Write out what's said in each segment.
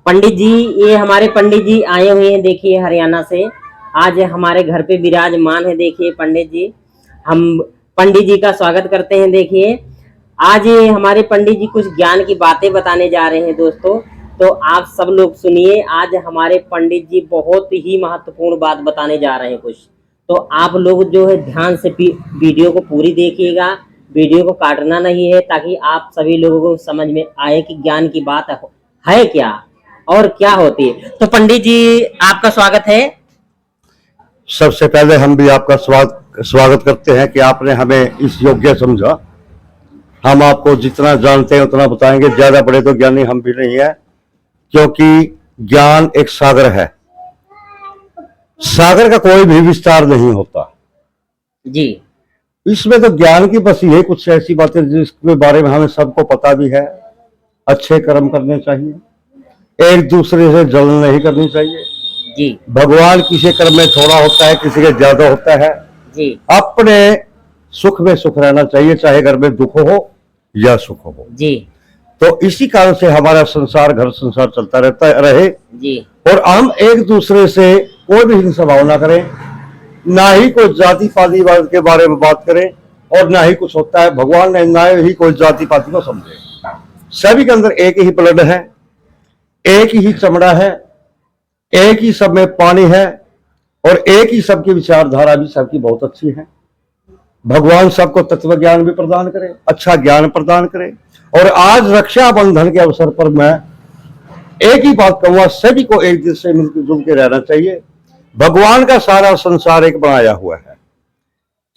पंडित जी, ये हमारे पंडित जी आए हुए हैं, देखिए हरियाणा से। आज हमारे घर पे विराजमान है, देखिए पंडित जी। हम पंडित जी का स्वागत करते हैं। देखिए आज ये हमारे पंडित जी कुछ ज्ञान की बातें बताने जा रहे हैं दोस्तों। तो आप सब लोग सुनिए, आज हमारे पंडित जी बहुत ही महत्वपूर्ण बात बताने जा रहे हैं कुछ। तो आप लोग जो है ध्यान से वीडियो को पूरी देखिएगा, वीडियो को काटना नहीं है, ताकि आप सभी लोगों को समझ में आए कि ज्ञान की बात है क्या और क्या होती है। तो पंडित जी आपका स्वागत है। सबसे पहले हम भी आपका स्वागत करते हैं कि आपने हमें इस योग्य समझा। हम आपको जितना जानते हैं उतना बताएंगे, ज्यादा बड़े तो ज्ञानी हम भी नहीं है, क्योंकि ज्ञान एक सागर है। सागर का कोई भी विस्तार नहीं होता जी। इसमें तो ज्ञान की बस ये कुछ ऐसी बातें जिसके बारे में हमें सबको पता भी है। अच्छे कर्म करने चाहिए, एक दूसरे से जलन नहीं करनी चाहिए जी। भगवान किसी कर्म में थोड़ा होता है, किसी के ज्यादा होता है जी। अपने सुख में सुख रहना चाहिए, चाहे घर में दुख हो या सुख हो जी। तो इसी कारण से हमारा संसार घर संसार चलता रहता रहे जी। और हम एक दूसरे से कोई भी हिंसा भाव ना करें, ना ही कोई जाति पाति के बारे में बात करें, और ना ही कुछ होता है भगवान ने ना ही कोई जाति पाति को समझे। सभी के अंदर एक ही ब्लड है, एक ही चमड़ा है, एक ही सब में पानी है, और एक ही सबकी विचारधारा भी सबकी बहुत अच्छी है। भगवान सबको तत्व ज्ञान भी प्रदान करे, अच्छा ज्ञान प्रदान करे। और आज रक्षाबंधन के अवसर पर मैं एक ही बात कहूंगा, सभी को एक दिल से मिलकर जुल के रहना चाहिए। भगवान का सारा संसार एक बनाया हुआ है,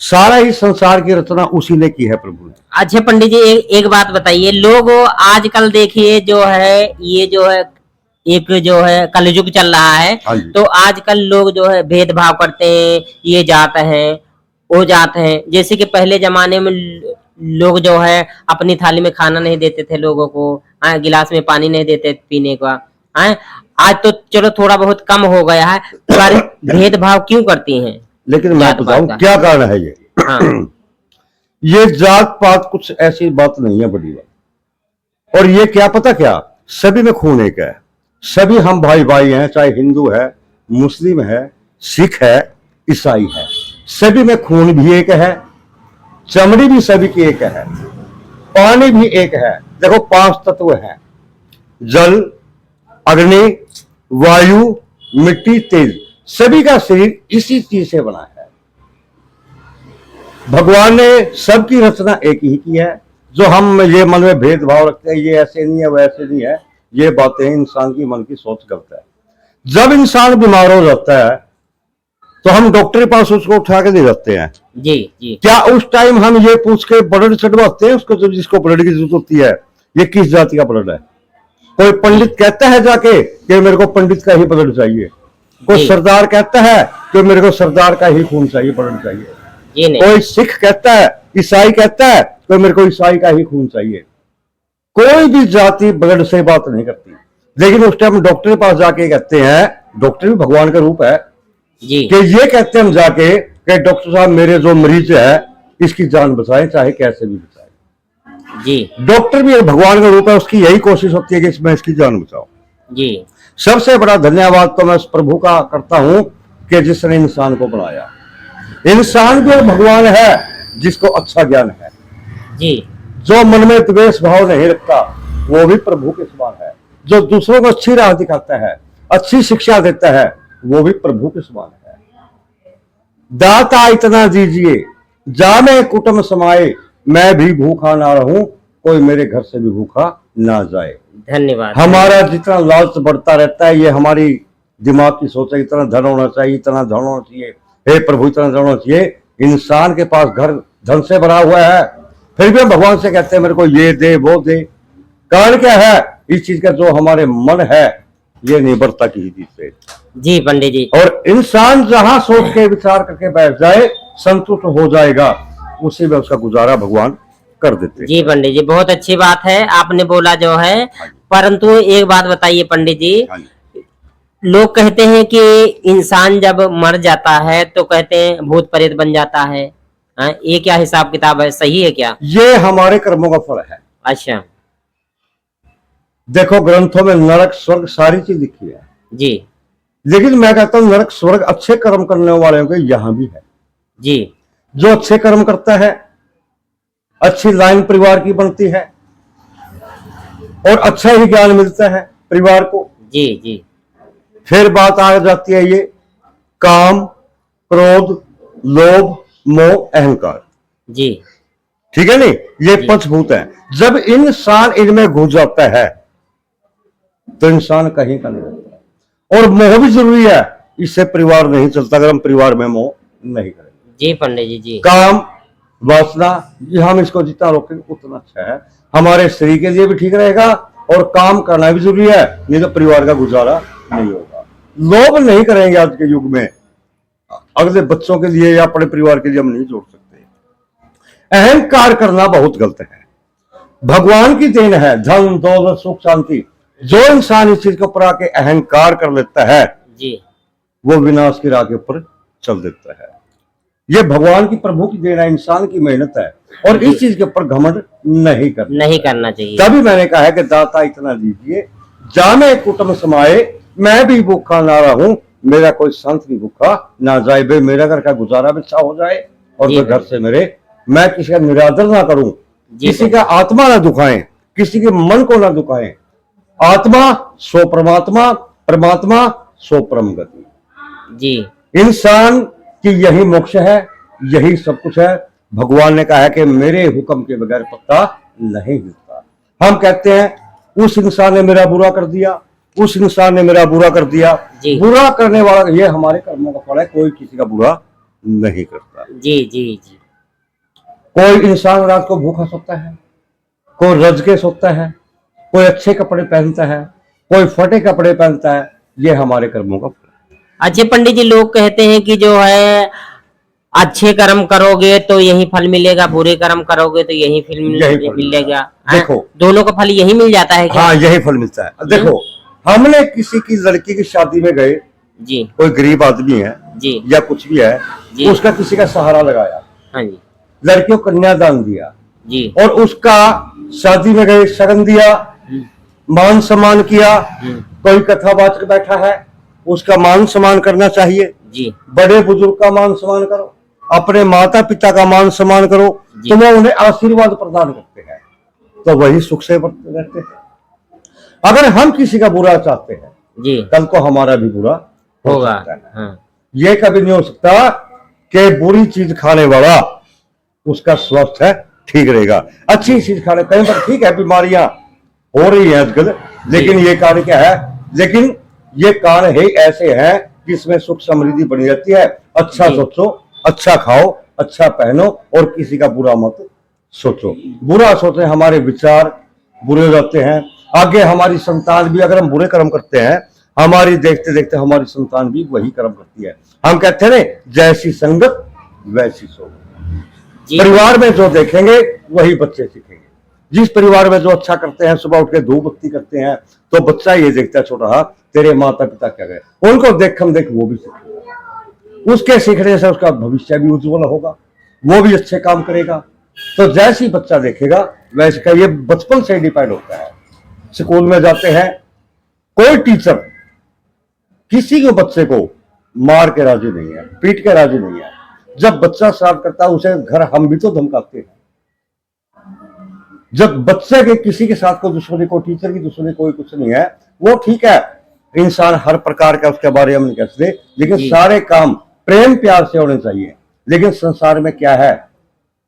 सारा ही संसार की रचना उसी ने की है प्रभु ने। अच्छा पंडित जी, एक बात बताइए, लोग आजकल देखिए जो है ये जो है एक जो है कलयुग चल रहा है, तो आजकल लोग जो है भेदभाव करते हैं, ये जात है वो जात है। जैसे कि पहले जमाने में लोग जो है अपनी थाली में खाना नहीं देते थे लोगों को, गिलास में पानी नहीं देते पीने का। आज तो चलो थोड़ा बहुत कम हो गया है, पर भेदभाव क्यों करती हैं? लेकिन मैं बताऊं क्या कारण है ये। हाँ। ये जात पात कुछ ऐसी बात नहीं है बड़ी बात। और ये क्या पता क्या, सभी में खून एक है, सभी हम भाई भाई हैं, चाहे हिंदू है, मुस्लिम है, सिख है, ईसाई है, सभी में खून भी एक है, चमड़ी भी सभी की एक है, पानी भी एक है। देखो 5 तत्व हैं, जल, अग्नि, वायु, मिट्टी, तेज। सभी का शरीर इसी चीज से बना है। भगवान ने सबकी रचना एक ही की है। जो हम ये मन में भेदभाव रखते हैं, ये ऐसे नहीं है वैसे नहीं है, ये बातें इंसान की मन की सोच गलत है। जब इंसान बीमार हो जाता है तो हम डॉक्टर के पास उसको उठा के ले जाते हैं। जी जी। क्या उस टाइम हम ये पूछ के ब्लड चढ़वाते हैं उसको, जब जिसको ब्लड की जरूरत होती है, ये किस जाति का ब्लड है? कोई पंडित कहता है जाके कि मेरे को पंडित का ही ब्लड चाहिए, कोई सरदार कहता है कि मेरे को सरदार का ही खून चाहिए, ब्लड चाहिए, कोई सिख कहता है, ईसाई कहता है कि मेरे को ईसाई का ही खून चाहिए। कोई भी जाति ब्लड से बात नहीं करती। लेकिन उस टाइम डॉक्टर के पास जाके कहते हैं, डॉक्टर भी भगवान का रूप है जी, कि ये कहते हैं हम जाके कि डॉक्टर साहब मेरे जो मरीज है इसकी जान बचाएं, चाहे कैसे भी बचाएं जी। डॉक्टर भी भगवान का रूप है, उसकी यही कोशिश होती है कि मैं इसकी जान बचाऊं जी। सबसे बड़ा धन्यवाद तो मैं उस प्रभु का करता हूं कि जिसने इंसान को बनाया। इंसान भी भगवान है जिसको अच्छा ज्ञान है जी। जो मन में द्वेष भाव नहीं रखता वो भी प्रभु के समान है। जो दूसरों को अच्छी राह दिखाता है, अच्छी शिक्षा देता है, वो भी प्रभु के समान है। दाता इतना दीजिए जामे कुटुंब समाए, मैं भी भूखा ना रहूं, कोई मेरे घर से भी भूखा ना जाए। धन्यवाद। हमारा जितना लालच बढ़ता रहता है, ये हमारी दिमाग की सोच है, इतना धन होना चाहिए, इतना धन होना चाहिए, हे प्रभु इतना धन होना चाहिए। इंसान के पास घर धन से भरा हुआ है, फिर भी हम भगवान से कहते हैं मेरे को ये दे वो दे। कारण क्या है? इस चीज का जो हमारे मन है ये निर्भरता की चीज से जी पंडित जी। और इंसान जहां सोच के विचार करके बैठ जाए, संतुष्ट हो जाएगा, उसी में उसका गुजारा भगवान कर देते। जी पंडित जी, बहुत अच्छी बात है आपने बोला जो है। परंतु एक बात बताइए पंडित जी, लोग कहते हैं कि इंसान जब मर जाता है तो कहते हैं भूत प्रेत बन जाता है। ये क्या हिसाब किताब है, सही है क्या? ये हमारे कर्मों का फल है। अच्छा। देखो ग्रंथों में नरक स्वर्ग सारी चीज लिखी है, जी लेकिन मैं कहता हूं नरक स्वर्ग अच्छे कर्म करने वाले के यहां भी है। जी जो अच्छे कर्म करता है, अच्छी लाइन परिवार की बनती है और अच्छा ही ज्ञान मिलता है परिवार को। जी जी फिर बात आ जाती है ये काम, क्रोध, लोभ, मोह, अहंकार। जी ठीक है नहीं, ये जी। पंचभूत है। जब इंसान इनमें घुस जाता है तो इंसान कहीं का नहीं रहता। और मोह भी जरूरी है, इससे परिवार नहीं चलता अगर हम परिवार में मोह नहीं करेंगे। जी पंडित जी जी काम, वासना, ये हम इसको जितना रोकेंगे उतना अच्छा है, हमारे शरीर के लिए भी ठीक रहेगा और काम करना भी जरूरी है, नहीं तो परिवार का गुजारा नहीं होगा। लोभ नहीं करेंगे आज के युग में, अगले बच्चों के लिए या अपने परिवार के लिए हम नहीं जोड़ सकते। अहंकार करना बहुत गलत है, भगवान की देन है धन दौलत सुख शांति। जो इंसान इस चीज के ऊपर आके अहंकार कर लेता है जी वो विनाश की राह के ऊपर चल देता है। ये भगवान की प्रभु की देन है, इंसान की मेहनत है, और इस चीज के ऊपर घमंड नहीं करना चाहिए। तभी मैंने कहा है कि दाता इतना दीजिए जामे कुटुंब समाये, मैं भी भूखा ना रहूं, मेरा कोई संत भी भूखा ना जाए। बे मेरा घर का गुजारा भी अच्छा हो जाए और जी घर से मेरे, मैं किसी का निरादर ना करूं, किसी का आत्मा ना दुखाएं, किसी के मन को ना दुखाएं। आत्मा सो परमात्मा, परमात्मा सो परम गति। जी इंसान की यही मोक्ष है, यही सब कुछ है। भगवान ने कहा है कि मेरे हुक्म के बगैर पत्ता नहीं हिलता। हम कहते हैं उस इंसान ने मेरा बुरा कर दिया, उस इंसान ने मेरा बुरा कर दिया। बुरा करने वाला ये हमारे कर्मों का फल है, कोई किसी का बुरा नहीं करता। जी जी जी कोई इंसान रात को भूखा सोता है, कोई रज के सोता है, कोई अच्छे कपड़े पहनता है, कोई फटे कपड़े पहनता है, ये हमारे कर्मों का फल है। अच्छे पंडित जी, लोग कहते हैं कि जो है अच्छे कर्म करोगे तो यही फल मिलेगा, बुरे कर्म करोगे तो यही फल मिलेगा। देखो दोनों का फल यही मिल जाता है क्या? हाँ यही फल मिलता है। देखो हमने किसी की लड़की की शादी में गए जी, कोई गरीब आदमी है जी या कुछ भी है जी, उसका किसी का सहारा लगाया, हाँ जी, लड़की को कन्यादान दिया जी, और उसका शादी में गए शगन दिया, मान सम्मान किया। कोई कथावाचक बैठा है उसका मान सम्मान करना चाहिए जी। बड़े बुजुर्ग का मान सम्मान करो, अपने माता पिता का मान सम्मान करो, तुम्हें उन्हें आशीर्वाद प्रदान करते हैं तो वही सुख से रहते हैं। अगर हम किसी का बुरा चाहते हैं जी, कल को हमारा भी बुरा होगा। हाँ। ये कभी नहीं हो सकता कि बुरी चीज खाने वाला उसका स्वास्थ्य ठीक रहेगा। अच्छी चीज खाने, कहीं पर ठीक है बीमारियां हो रही है आजकल, लेकिन ये कारण क्या है, लेकिन ये कारण है ऐसे हैं जिसमें सुख समृद्धि बनी रहती है। अच्छा सोचो, अच्छा खाओ, अच्छा पहनो और किसी का बुरा मत सोचो। बुरा सोचने हमारे विचार बुरे हो जाते हैं। आगे हमारी संतान भी, अगर हम बुरे कर्म करते हैं, हमारी देखते देखते हमारी संतान भी वही कर्म करती है। हम कहते हैं जैसी संगत वैसी सोच। परिवार में जो देखेंगे वही बच्चे सीखेंगे। जिस परिवार में जो अच्छा करते हैं, सुबह उठ के धूप बत्ती करते हैं, तो बच्चा ये देखता है छोटा तेरे माता पिता क्या गए, उनको देख हम देख वो भी सीखेगा। उसके सीखने से उसका भविष्य भी उज्जवल होगा, वो भी अच्छे काम करेगा। तो जैसी बच्चा देखेगा वैसे का, ये बचपन से डिपेंड होता है। स्कूल में जाते हैं, कोई टीचर किसी को बच्चे को मार के राजी नहीं है, पीट के राजी नहीं है। जब बच्चा शरारत करता है उसे घर हम भी तो धमकाते हैं। जब बच्चे के किसी के साथ कोई दुश्मनी, कोई टीचर की दुश्मनी, कोई कुछ नहीं है, वो ठीक है, इंसान हर प्रकार का उसके बारे में नहीं कह सकते, लेकिन सारे काम प्रेम प्यार से होने चाहिए। लेकिन संसार में क्या है,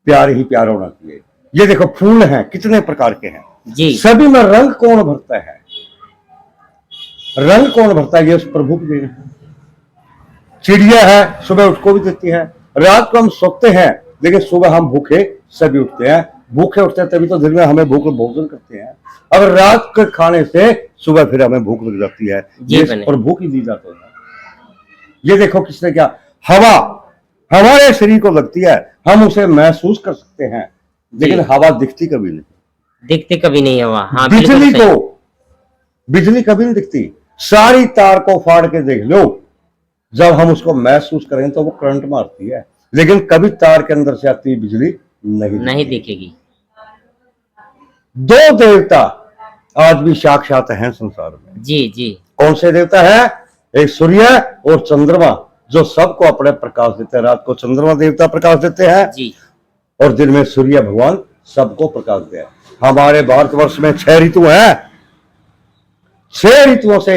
प्यार ही प्यार होना चाहिए। ये देखो फूल हैं कितने प्रकार के हैं जी, सभी में रंग कौन भरता है, रंग कौन भरता है, ये उस प्रभु की देन है। चिड़िया है सुबह उठ को भी देती है, रात को हम सोते हैं लेकिन सुबह हम भूखे सभी उठते हैं। भूखे उठते हैं तभी तो दिन में हमें भूख भोजन करते हैं, अगर रात के खाने से सुबह फिर हमें भूख लग जाती है। ये प्रभु की दी जाती है। ये देखो किसने क्या, हवा हमारे शरीर को लगती है, हम उसे महसूस कर सकते हैं, लेकिन हवा दिखती कभी नहीं, दिखती कभी नहीं हवा। हाँ, बिजली कभी नहीं दिखती। सारी तार को फाड़ के देख लो, जब हम उसको महसूस करें तो वो करंट मारती है, लेकिन कभी तार के अंदर से आती बिजली नहीं दिखेगी। दिखेगी। दो देवता आज भी साक्षात हैं संसार में। जी जी कौन से देवता है? एक सूर्य और चंद्रमा, जो सबको अपने प्रकाश देते हैं। रात को चंद्रमा देवता प्रकाश देते हैं जी और दिन में सूर्य भगवान सबको प्रकाश दे। हमारे भारतवर्ष में 6 ऋतु हैं। 6 ऋतुओं से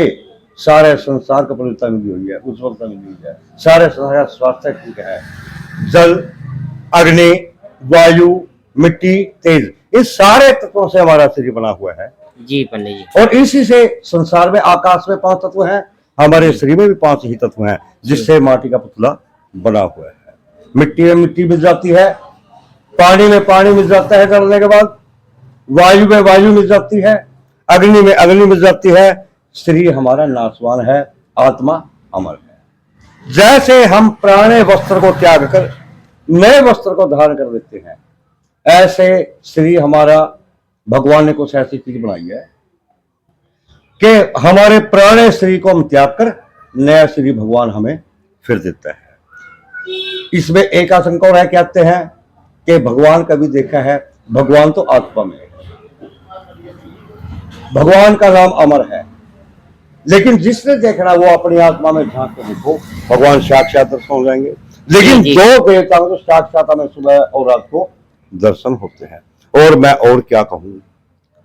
सारे संसार को पवित्रता मिली हुई है, उज्ज्वलता मिली हुई है, सारे संसार का स्वास्थ्य ठीक है। जल, अग्नि, वायु, मिट्टी, तेज, इस सारे तत्वों से हमारा शरीर बना हुआ है। जी पंडित जी। और इसी से संसार में, आकाश में 5 तत्व हैं, हमारे शरीर में भी 5 ही तत्व हैं, जिससे माटी का पुतला बना हुआ है। मिट्टी में मिट्टी मिल जाती है, पानी में पानी मिल जाता है जलने के बाद, वायु में वायु मिल जाती है, अग्नि में अग्नि मिल जाती है। शरीर हमारा नाशवान है, आत्मा अमर है। जैसे हम पुराने वस्त्र को त्याग कर नए वस्त्र को धारण कर देते हैं, ऐसे शरीर हमारा भगवान ने कुछ ऐसी चीज बनाई है कि हमारे पुराने शरीर को हम त्याग कर नया शरीर भगवान हमें फिर देता है। इसमें एक आशंका और है, कहते हैं कि भगवान कभी देखा है? भगवान तो आत्मा में है, भगवान का नाम अमर है, लेकिन जिसने देखना वो अपनी आत्मा में झांक के देखो, भगवान साक्षात दर्शन हो जाएंगे। लेकिन जी। 2 देवताओं को साक्षात हमें सुबह और रात को दर्शन होते हैं। और मैं और क्या कहूँ?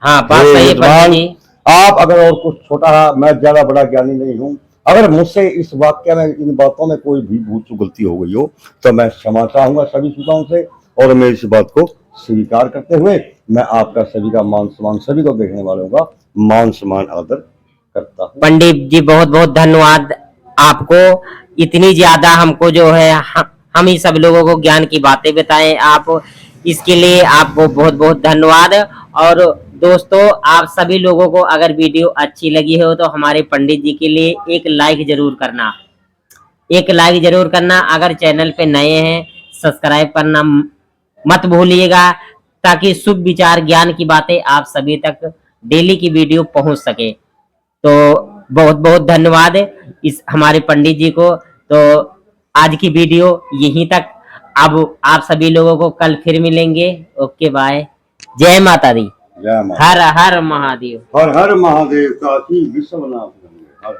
हाँ बात सही है पंडित जी। आप अगर और कुछ छोटा, मैं ज्यादा बड़ा ज्ञानी नहीं हूँ, अगर मुझसे इस वाक्य में, इन बातों में कोई भी भूल चूक गलती हो गई हो तो मैं क्षमा चाहूंगा सभी श्रोताओं से। और मैं इस बात को स्वीकार करते हुए मैं आपका सभी का मान सम्मान, सभी को देखने वालों का मान सम्मान आदर करता हूँ। पंडित जी बहुत बहुत धन्यवाद आपको, इतनी ज्यादा हमको जो है हम ही सब लोगों को ज्ञान की बातें बताएं आप, इसके लिए आपको बहुत बहुत धन्यवाद। और दोस्तों, आप सभी लोगों को अगर वीडियो अच्छी लगी हो तो हमारे पंडित जी के लिए एक लाइक जरूर करना, एक लाइक जरूर करना। अगर चैनल पे नए हैं सब्सक्राइब करना मत भूलिएगा, ताकि शुभ विचार ज्ञान की बातें आप सभी तक डेली की वीडियो पहुंच सके। तो बहुत बहुत धन्यवाद इस हमारे पंडित जी को। तो आज की वीडियो यहीं तक। अब आप सभी लोगों को कल फिर मिलेंगे। Okay bye. जय माता दी। जय माता। हर हर महादेव। हर हर महादेव। काशी विश्वनाथ।